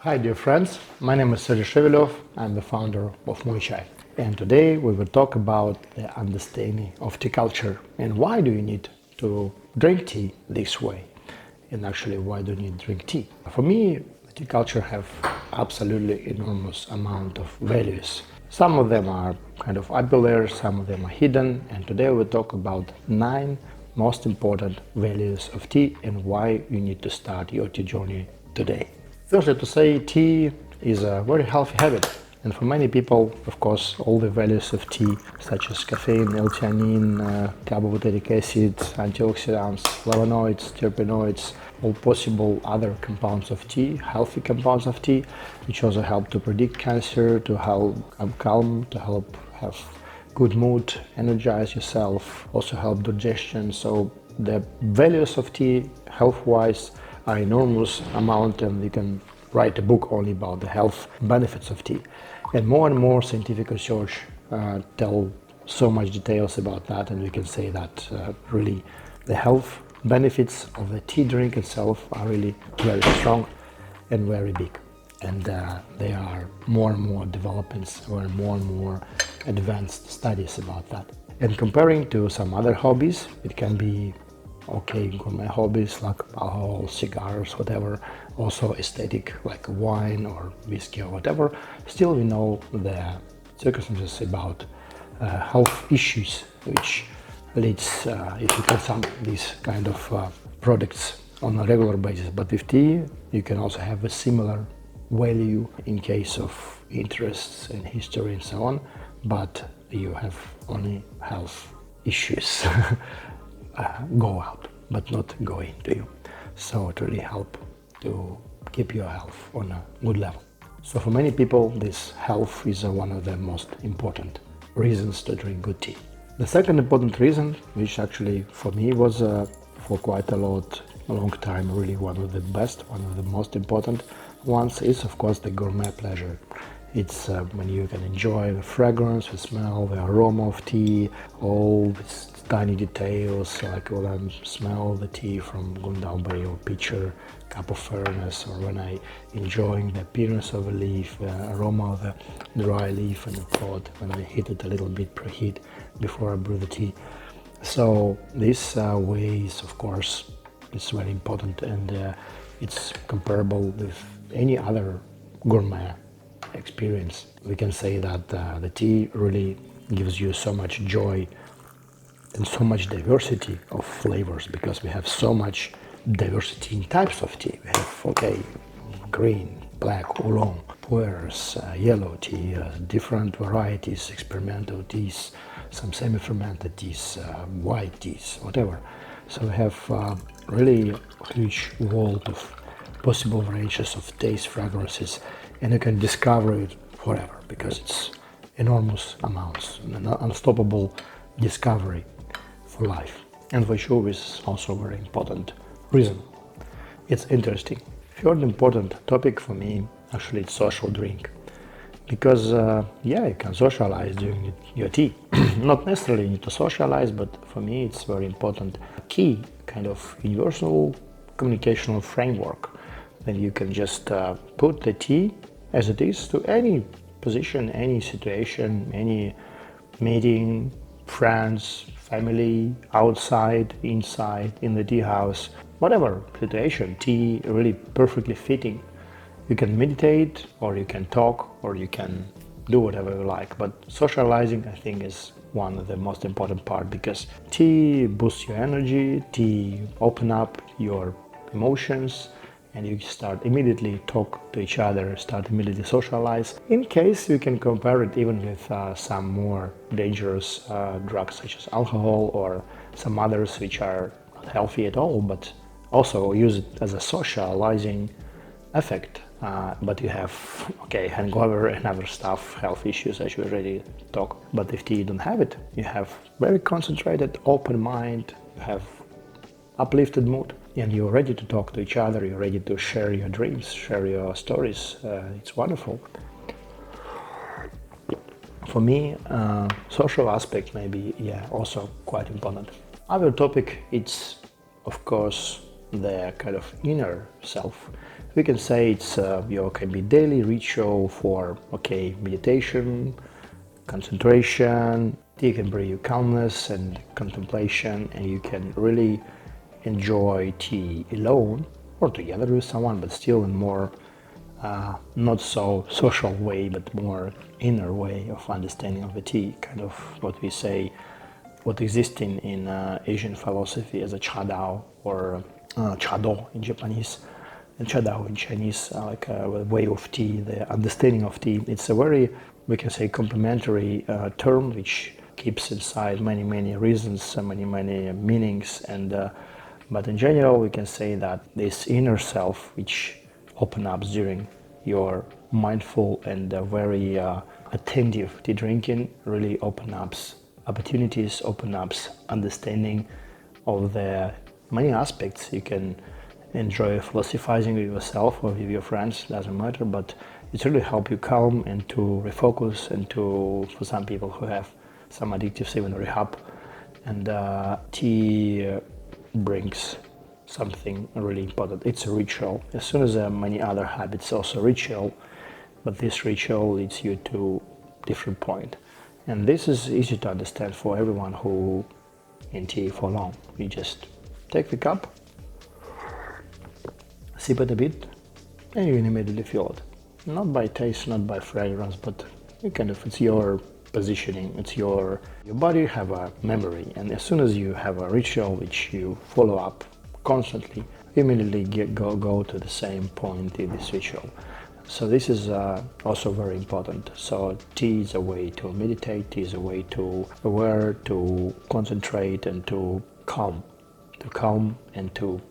Hi dear friends, my name is Sergey. I'm the founder of Moychay. And today we will talk about the understanding of tea culture and why do you need to drink tea this way? And actually, why do you need to drink tea? For me, tea culture have absolutely enormous amount of values. Some of them are kind of popular, some of them are hidden, and today we'll talk about 9 most important values of tea and why you need to start your tea journey today. Firstly, to say tea is a very healthy habit, and for many people, of course, all the values of tea, such as caffeine, L-theanine, carbohydratic acid, antioxidants, flavonoids, terpenoids, all possible other compounds of tea, healthy compounds of tea, which also help to predict cancer, to help calm, to help have good mood, energize yourself, also help digestion. So the values of tea, health-wise, are enormous amount, and you can write a book only about the health benefits of tea. And more scientific research tell so much details about that, and we can say that really the health benefits of the tea drink itself are really very strong and very big. And there are more and more developments or more and more advanced studies about that. And comparing to some other hobbies, it can be gourmet hobbies like alcohol, cigars, whatever, also aesthetic like wine or whiskey or whatever. Still, we know the circumstances about health issues which leads if you consume these kind of products on a regular basis. But with tea, you can also have a similar value in case of interests and history and so on, but you have only health issues go out, but not go into you. So it really help to keep your health on a good level. So for many people, this health is one of the most important reasons to drink good tea. The second important reason, which actually for me was for quite a long time, really one of the best, one of the most important ones, is of course the gourmet pleasure. It's when you can enjoy the fragrance, the smell, the aroma of tea, all these tiny details, like when I smell the tea from going down by your pitcher, cup of furnace, or when I enjoying the appearance of a leaf, the aroma of the dry leaf in the pot, when I heat it a little bit, preheat before I brew the tea. So this ways, of course, is very important, and it's comparable with any other gourmet experience. We can say that the tea really gives you so much joy and so much diversity of flavors, because we have so much diversity in types of tea. We have green, black, oolong, pu'ers, yellow tea, different varieties, experimental teas, some semi-fermented teas, white teas, whatever. So we have really huge world of possible ranges of taste, fragrances, and you can discover it forever because it's enormous amounts, an unstoppable discovery for life. And for sure, is also a very important reason. It's interesting. Third important topic for me, actually, it's social drink. Because, you can socialize during your tea. Not necessarily need to socialize, but for me, it's very important. Key kind of universal communicational framework. Then you can just put the tea as it is to any position, any situation, any meeting, friends, family, outside, inside, in the tea house, whatever situation, tea really perfectly fitting. You can meditate, or you can talk, or you can do whatever you like. But socializing, I think, is one of the most important part, because tea boosts your energy, tea open up your emotions, and you start immediately talk to each other, start immediately socialize. In case you can compare it even with some more dangerous drugs such as alcohol or some others which are not healthy at all, but also use it as a socializing effect. But you have hangover and other stuff, health issues as you already talked. But if you don't have it, you have very concentrated, open mind, you have uplifted mood, and you're ready to talk to each other, you're ready to share your dreams, share your stories. It's wonderful. For me, social aspect may be also quite important. Other topic, it's of course the kind of inner self, We can say it's can be daily ritual for meditation, concentration. Tea can bring you calmness and contemplation, and you can really enjoy tea alone or together with someone, but still in more not so social way, but more inner way of understanding of the tea, kind of what we say, what exists in Asian philosophy as a chadao or chado in Japanese, and chadao in Chinese, like a way of tea, the understanding of tea. It's a very, we can say, complementary term which keeps inside many reasons, many meanings, and but in general we can say that this inner self which open up during your mindful and very attentive tea drinking really open up opportunities, open up understanding of the many aspects. You can enjoy philosophizing with yourself or with your friends, doesn't matter, but it really helps you calm and to refocus, and to, for some people who have some addictives, even rehab. And tea brings something really important. It's a ritual. As soon as many other habits also ritual, but this ritual leads you to different point. And this is easy to understand for everyone who in tea for long. You just take the cup, sip it a bit, and you can immediately feel it. Not by taste, not by fragrance, but it's your positioning, it's your body have a memory, and as soon as you have a ritual which you follow up constantly, you immediately go to the same point in this ritual. So this is also very important. So tea is a way to meditate, tea is a way to aware, to concentrate, and to calm and to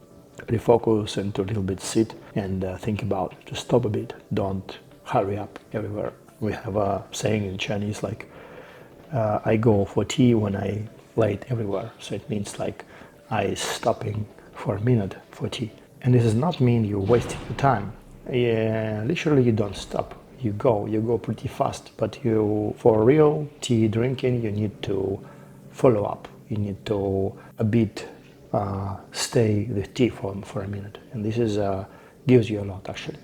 refocus, and to a little bit sit and think about, to stop a bit, don't hurry up everywhere. We have a saying in Chinese like, I go for tea when I late everywhere. So it means like I stopping for a minute for tea. And this does not mean you're wasting your time. Literally you don't stop. You go pretty fast, but for real tea drinking, you need to follow up. You need to a bit stay with tea for a minute. And this is gives you a lot actually.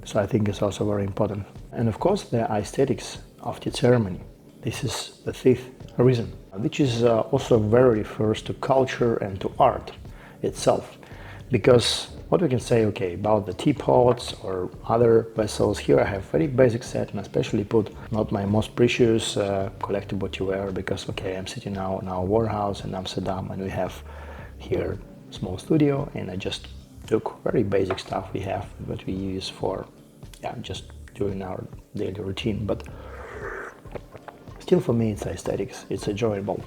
So I think it's also very important. And of course the aesthetics of the ceremony. This is the fifth reason, which is also very refers to culture and to art itself. Because what we can say, about the teapots or other vessels, here I have very basic set, and especially put not my most precious collectible teaware, because I'm sitting now in our warehouse in Amsterdam, and we have here small studio, and I just took very basic stuff we have that we use for just during our daily routine. But still for me it's aesthetics, it's enjoyable.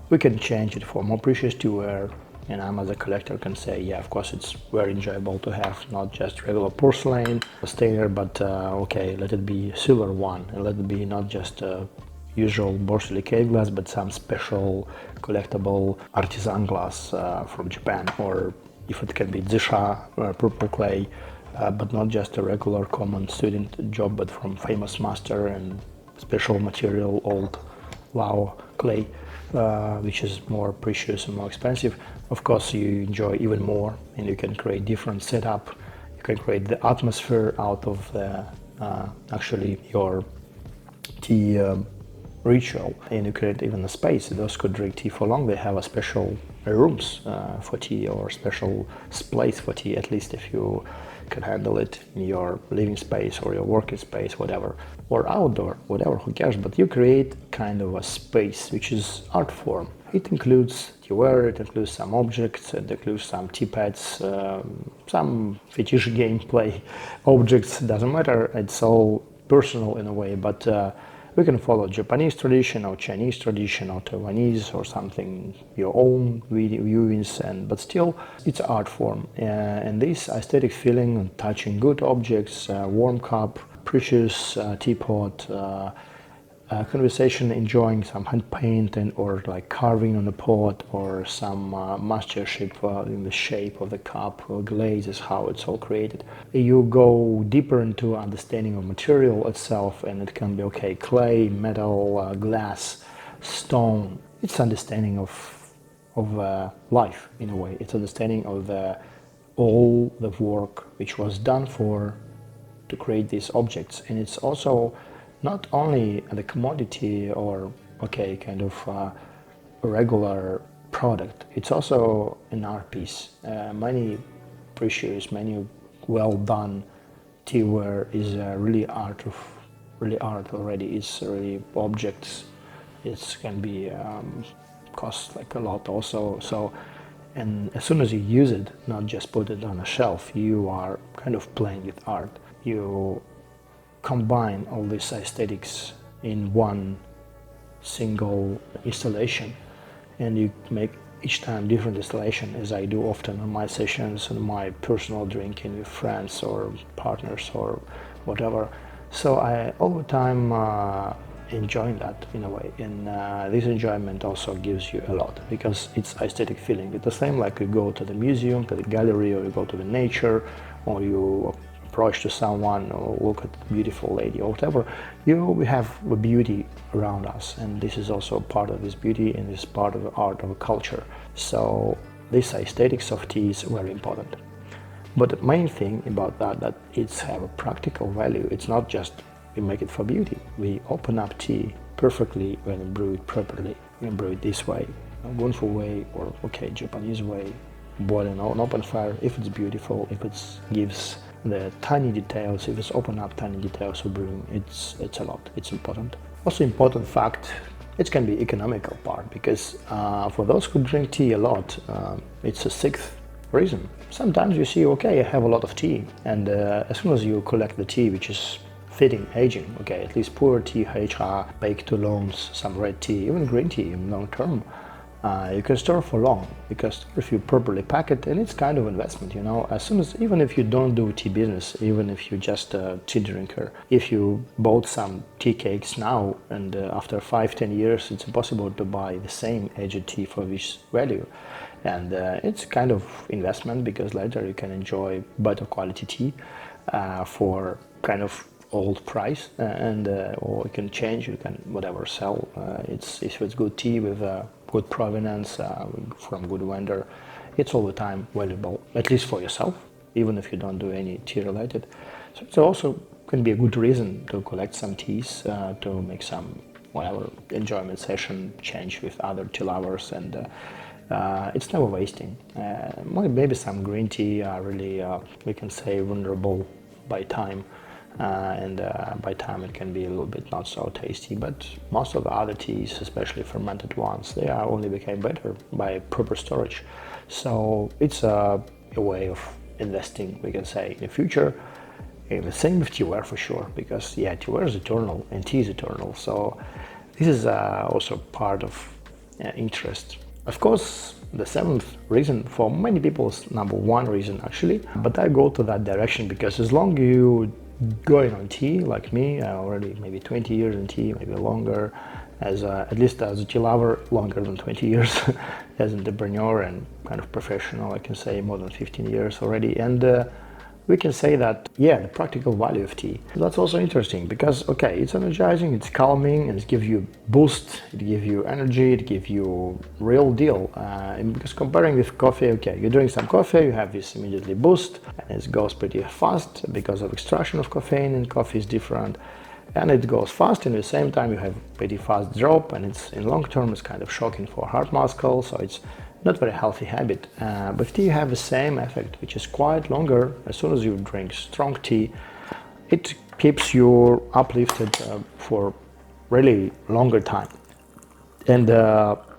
We can change it for more precious teaware, and I'm as a collector can say, of course it's very enjoyable to have not just regular porcelain stainer, but let it be silver one, and let it be not just usual borosilicate glass, but some special collectible artisan glass from Japan, or if it can be zisha, purple clay, but not just a regular common student job, but from famous master and special material, old Lao clay, which is more precious and more expensive. Of course you enjoy even more, and you can create different setup. You can create the atmosphere out of the actually your tea ritual, and you create even a space. Those who drink tea for long, they have a special rooms for tea, or special place for tea, at least if you can handle it in your living space or your working space, whatever, or outdoor, whatever, who cares, but you create kind of a space which is art form. It includes teaware, it includes some objects, it includes some teapads, some fetish gameplay objects, doesn't matter, it's all personal in a way, but we can follow Japanese tradition or Chinese tradition or Taiwanese or something, your own viewings, but still it's art form. And this aesthetic feeling and touching good objects, warm cup, precious teapot, conversation, enjoying some hand paint or like carving on the pot, or some mastership in the shape of the cup, or glazes, how it's all created. You go deeper into understanding of material itself, and it can be clay, metal, glass, stone. It's understanding of life in a way. It's understanding of the all the work which was done to create these objects. And it's also not only the commodity or kind of a regular product, it's also an art piece. Many precious, many well done teaware is really art already. It's really objects. It can be cost like a lot also. So, and as soon as you use it, not just put it on a shelf, you are kind of playing with art. You combine all these aesthetics in one single installation, and you make each time different installation, as I do often on my sessions and my personal drinking with friends or partners or whatever. So I all the time enjoying that in a way, and this enjoyment also gives you a lot because it's aesthetic feeling. It's the same like you go to the museum, to the gallery, or you go to the nature, or you approach to someone or look at a beautiful lady or whatever. We have a beauty around us, and this is also part of this beauty and this part of the art of a culture. So this aesthetics of tea is very important. But the main thing about that it's have a practical value. It's not just we make it for beauty. We open up tea perfectly when we brew it properly. We brew it this way, a Gunfu way, or Japanese way, boiling on open fire. If it's beautiful, if it gives the tiny details, if it's open up tiny details of brewing, it's a lot. It's important. Also important fact, it can be economical part because for those who drink tea a lot, it's a sixth reason. Sometimes you see, I have a lot of tea, and as soon as you collect the tea which is fitting aging, at least poor tea, HA, baked oolongs, some red tea, even green tea in long term, you can store for long, because if you properly pack it, and it's kind of investment, as soon as, even if you don't do tea business, even if you're just a tea drinker, if you bought some tea cakes now and after 5-10 years, it's impossible to buy the same aged tea for this value. And it's kind of investment because later you can enjoy better quality tea for kind of old price, and or you can change, you can whatever sell. If it's good tea with good provenance from good vendor, it's all the time valuable, at least for yourself, even if you don't do any tea related. So it also can be a good reason to collect some teas, to make some whatever enjoyment session, change with other tea lovers, and it's never wasting. Maybe some green tea are really, we can say, vulnerable by time. And by time it can be a little bit not so tasty, but most of the other teas, especially fermented ones, they are only became better by proper storage. So it's a way of investing, we can say, in the future. And the same with teaware for sure, because teaware is eternal and tea is eternal. So this is also part of interest. Of course, the seventh reason for many people is number one reason actually, but I go to that direction because as long as you going on tea like me, already maybe 20 years in tea, maybe longer, as at least as a tea lover, longer than 20 years as an entrepreneur and kind of professional, I can say more than 15 years already. And we can say that, the practical value of tea. That's also interesting because, it's energizing, it's calming, and it gives you boost, it gives you energy, it gives you real deal. Because comparing with coffee, you drink some coffee, you have this immediately boost, and it goes pretty fast because of extraction of caffeine, and coffee is different. And it goes fast, and at the same time you have pretty fast drop, and it's in long term it's kind of shocking for heart muscle, so it's not very healthy habit. But tea have the same effect, which is quite longer. As soon as you drink strong tea, it keeps you uplifted for really longer time, and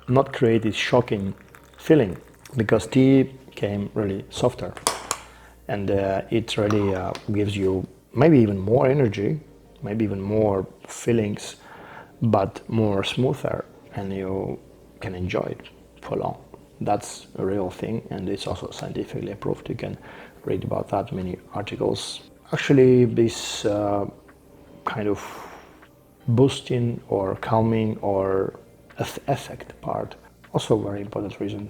not create this shocking feeling, because tea came really softer, and it really gives you maybe even more energy, maybe even more feelings, but more smoother, and you can enjoy it for long. That's a real thing, and it's also scientifically approved. You can read about that many articles. Actually, this kind of boosting or calming or effect part, also very important reason.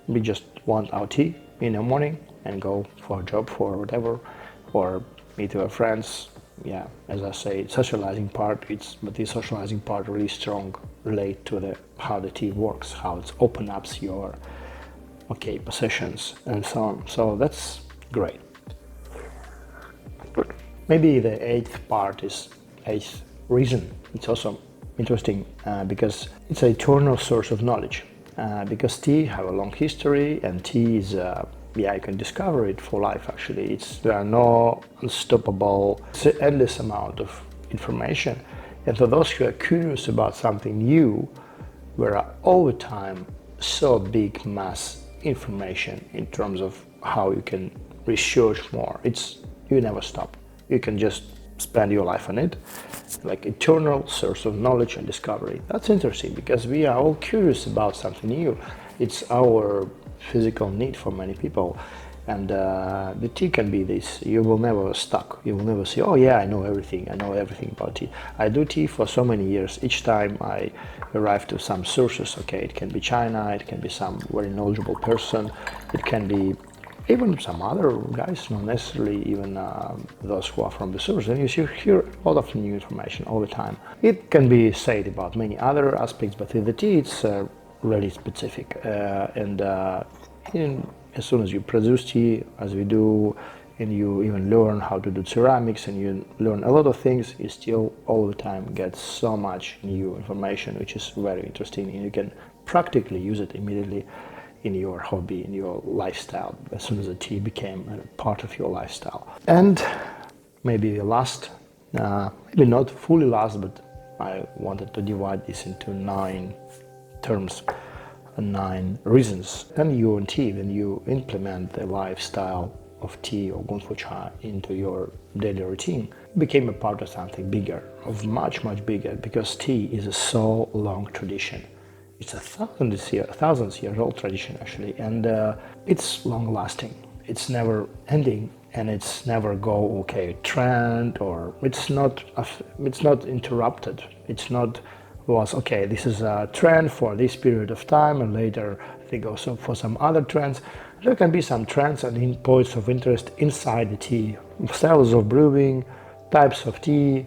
We just want our tea in the morning and go for a job, for whatever, or meet our friends. As I say, socializing part, but the socializing part really strong relate to how the tea works, how it opens up your okay, possessions and so on. So that's great. Maybe the eighth reason. It's also interesting because it's an eternal source of knowledge. Because tea have a long history, and tea is, you can discover it for life. Actually, there are no unstoppable, endless amount of information, and for those who are curious about something new, there are all the time so big mass information in terms of how you can research more. You never stop. You can just spend your life on it, like eternal source of knowledge and discovery. That's interesting because we are all curious about something new. It's our physical need for many people, and the tea can be this. You will never stuck. You will never say, oh yeah, I know everything about tea. I do tea for so many years. Each time I arrive to some sources, okay, it can be China, it can be some very knowledgeable person, it can be even some other guys, not necessarily even those who are from the source. And you hear a lot of new information all the time. It can be said about many other aspects, but with the tea, it's really specific. As soon as you produce tea, as we do, and you even learn how to do ceramics, and you learn a lot of things, you still all the time get so much new information, which is very interesting, and you can practically use it immediately in your hobby, in your lifestyle, as soon as the tea became a part of your lifestyle. And maybe the last, maybe not fully last, but I wanted to divide this into 9 terms, 9 reasons. And you in tea, when you implement the lifestyle of tea or Moychay into your daily routine, it became a part of something bigger, of much, much bigger, because tea is a so long tradition. It's a thousands years old tradition actually, and it's long lasting. It's never ending, and it's never go trend, or it's not interrupted. It's not okay, this is a trend for this period of time, and later they go for some other trends. There can be some trends and points of interest inside the tea, styles of brewing, types of tea,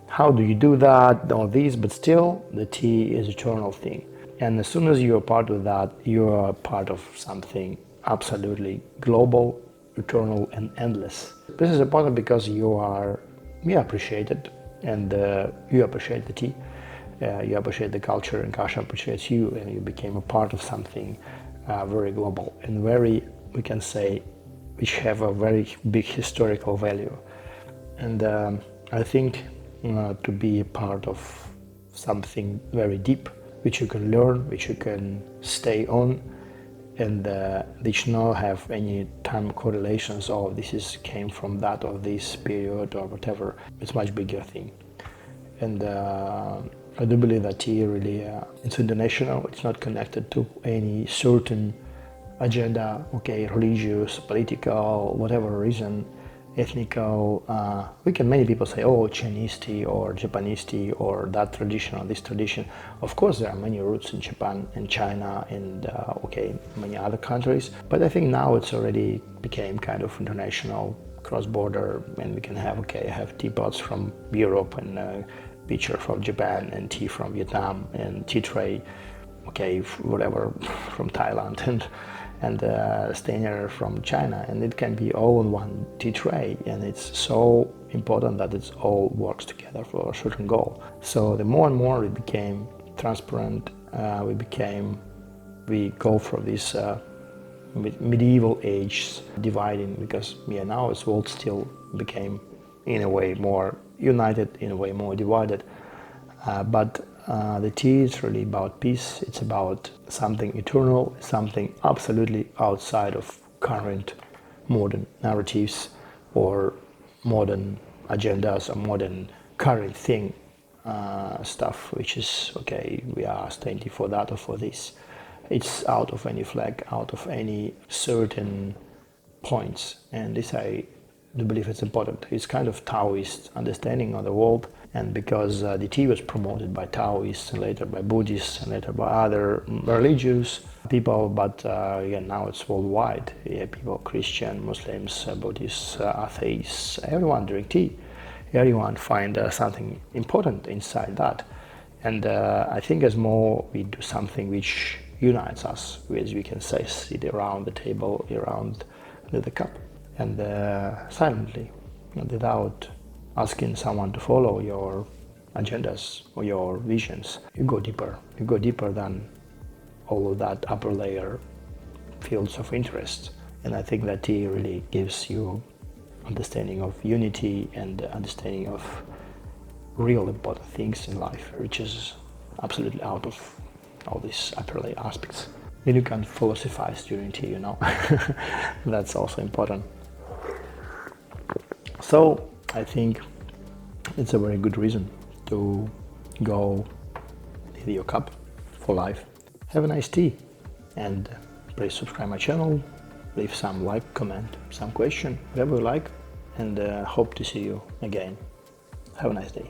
how do you do that, all these, but still the tea is eternal thing. And as soon as you are part of that, you are part of something absolutely global, eternal, and endless. This is important because you appreciate it, and you appreciate the tea, you appreciate the culture, and culture appreciates you, and you became a part of something very global and very, we can say, which have a very big historical value. And I think to be a part of something very deep, which you can learn, which you can stay on, and which not have any time correlations, or this came from that or this period or whatever. It's much bigger thing. And I do believe that tea really, it's international. It's not connected to any certain agenda, religious, political, whatever reason, ethnical. Many people say, oh, Chinese tea or Japanese tea or that tradition or this tradition. Of course, there are many roots in Japan and China and many other countries. But I think now it's already became kind of international, cross-border, and we can have teapots from Europe and pitcher from Japan and tea from Vietnam and tea tray, whatever, from Thailand and stainer from China, and it can be all in one tea tray, and it's so important that it all works together for a certain goal. So the more and more it became transparent, we go from this medieval age dividing, because now the world still became in a way more united, in a way more divided, but the tea is really about peace. It's about something eternal, something absolutely outside of current modern narratives or modern agendas or modern current thing stuff, which is we are standing for that or for this. It's out of any flag, out of any certain points, and this I do believe it's important. It's kind of Taoist understanding of the world, and because the tea was promoted by Taoists and later by Buddhists and later by other religious people, but now it's worldwide. People, Christian, Muslims, Buddhists, atheists, everyone drink tea. Everyone find something important inside that. And I think as more we do something which unites us, as we can say, sit around the table, around the cup, and silently, without asking someone to follow your agendas or your visions, you go deeper. You go deeper than all of that upper layer fields of interest. And I think that tea really gives you understanding of unity and understanding of real important things in life, which is absolutely out of all these upper layer aspects. And you can philosophize during tea, That's also important. So I think it's a very good reason to go with your cup for life. Have a nice tea, and please subscribe my channel, leave some like, comment, some question, whatever you like, and hope to see you again. Have a nice day.